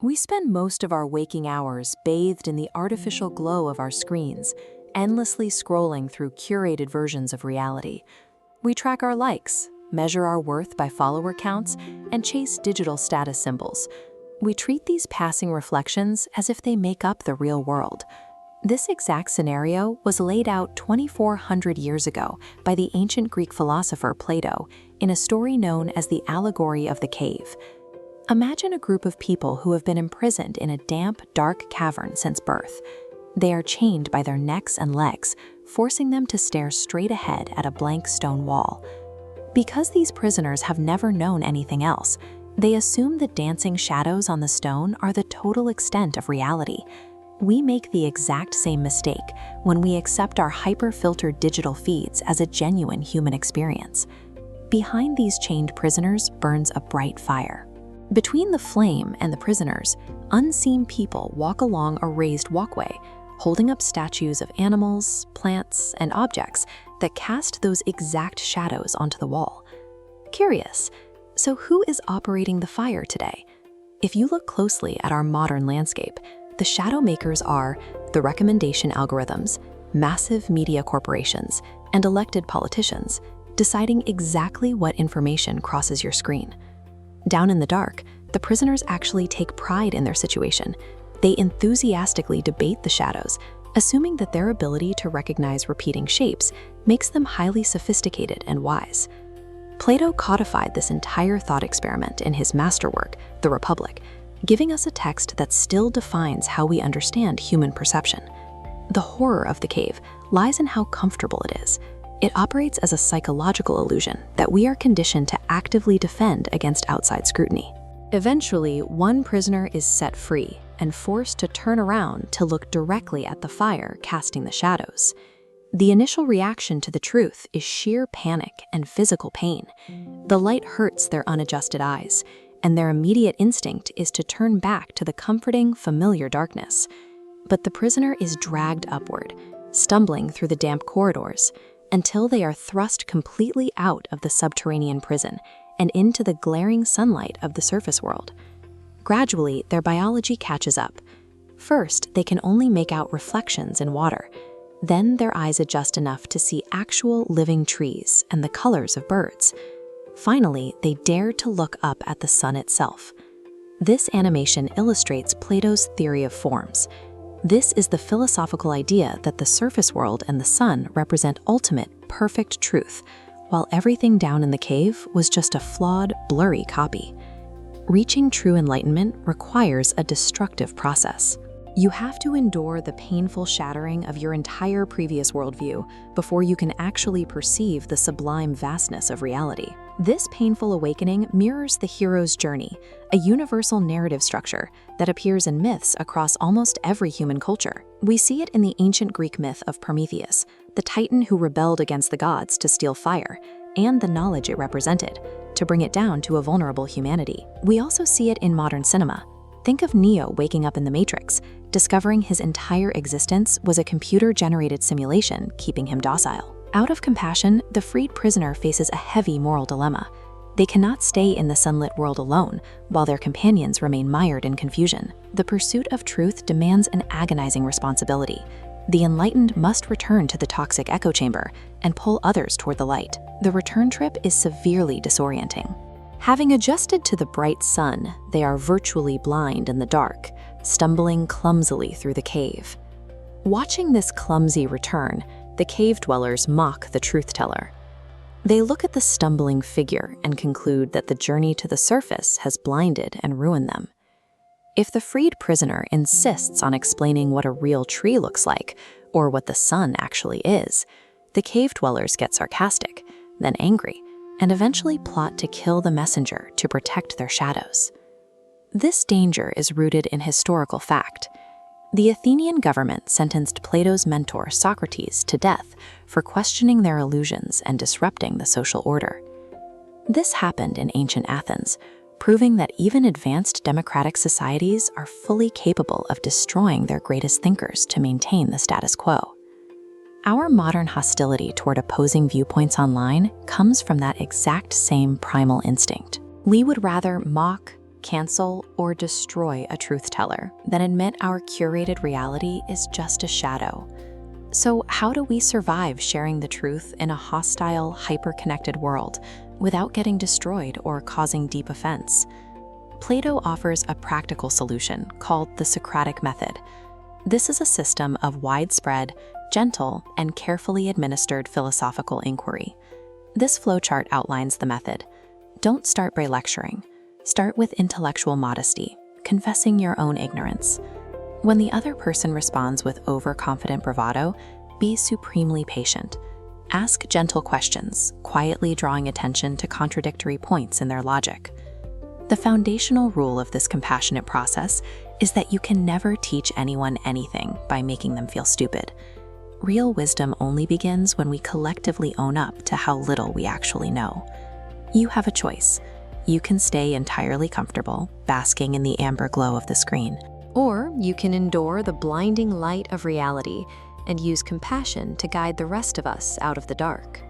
We spend most of our waking hours bathed in the artificial glow of our screens, endlessly scrolling through curated versions of reality. We track our likes, measure our worth by follower counts, and chase digital status symbols. We treat these passing reflections as if they make up the real world. This exact scenario was laid out 2,400 years ago by the ancient Greek philosopher Plato in a story known as the Allegory of the Cave. Imagine a group of people who have been imprisoned in a damp, dark cavern since birth. They are chained by their necks and legs, forcing them to stare straight ahead at a blank stone wall. Because these prisoners have never known anything else, they assume the dancing shadows on the stone are the total extent of reality. We make the exact same mistake when we accept our hyper-filtered digital feeds as a genuine human experience. Behind these chained prisoners burns a bright fire. Between the flame and the prisoners, unseen people walk along a raised walkway, holding up statues of animals, plants, and objects that cast those exact shadows onto the wall. Curious, so who is operating the fire today? If you look closely at our modern landscape, the shadow makers are the recommendation algorithms, massive media corporations, and elected politicians, deciding exactly what information crosses your screen. Down in the dark, the prisoners actually take pride in their situation. They enthusiastically debate the shadows, assuming that their ability to recognize repeating shapes makes them highly sophisticated and wise. Plato codified this entire thought experiment in his masterwork, The Republic, giving us a text that still defines how we understand human perception. The horror of the cave lies in how comfortable it is. It operates as a psychological illusion that we are conditioned to actively defend against outside scrutiny. Eventually, one prisoner is set free and forced to turn around to look directly at the fire casting the shadows. The initial reaction to the truth is sheer panic and physical pain. The light hurts their unadjusted eyes, and their immediate instinct is to turn back to the comforting, familiar darkness. But the prisoner is dragged upward, stumbling through the damp corridors, until they are thrust completely out of the subterranean prison and into the glaring sunlight of the surface world. Gradually, their biology catches up. First, they can only make out reflections in water. Then their eyes adjust enough to see actual living trees and the colors of birds. Finally, they dare to look up at the sun itself. This animation illustrates Plato's theory of forms. This is the philosophical idea that the surface world and the sun represent ultimate, perfect truth, while everything down in the cave was just a flawed, blurry copy. Reaching true enlightenment requires a destructive process. You have to endure the painful shattering of your entire previous worldview before you can actually perceive the sublime vastness of reality. This painful awakening mirrors the hero's journey, a universal narrative structure that appears in myths across almost every human culture. We see it in the ancient Greek myth of Prometheus, the titan who rebelled against the gods to steal fire, and the knowledge it represented, to bring it down to a vulnerable humanity. We also see it in modern cinema. Think of Neo waking up in the Matrix, discovering his entire existence was a computer-generated simulation keeping him docile. Out of compassion, the freed prisoner faces a heavy moral dilemma. They cannot stay in the sunlit world alone, while their companions remain mired in confusion. The pursuit of truth demands an agonizing responsibility. The enlightened must return to the toxic echo chamber and pull others toward the light. The return trip is severely disorienting. Having adjusted to the bright sun, they are virtually blind in the dark, stumbling clumsily through the cave. Watching this clumsy return, the cave dwellers mock the truth-teller. They look at the stumbling figure and conclude that the journey to the surface has blinded and ruined them. If the freed prisoner insists on explaining what a real tree looks like, or what the sun actually is, the cave dwellers get sarcastic, then angry, and eventually plot to kill the messenger to protect their shadows. This danger is rooted in historical fact. The Athenian government sentenced Plato's mentor Socrates to death for questioning their illusions and disrupting the social order. This happened in ancient Athens, proving that even advanced democratic societies are fully capable of destroying their greatest thinkers to maintain the status quo. Our modern hostility toward opposing viewpoints online comes from that exact same primal instinct. We would rather mock, cancel, or destroy a truth teller than admit our curated reality is just a shadow. So, how do we survive sharing the truth in a hostile, hyper-connected world without getting destroyed or causing deep offense? Plato offers a practical solution called the Socratic method. This is a system of widespread, gentle, and carefully administered philosophical inquiry. This flowchart outlines the method. Don't start by lecturing. Start with intellectual modesty, confessing your own ignorance. When the other person responds with overconfident bravado, be supremely patient. Ask gentle questions, quietly drawing attention to contradictory points in their logic. The foundational rule of this compassionate process is that you can never teach anyone anything by making them feel stupid. Real wisdom only begins when we collectively own up to how little we actually know. You have a choice. You can stay entirely comfortable, basking in the amber glow of the screen. Or you can endure the blinding light of reality and use compassion to guide the rest of us out of the dark.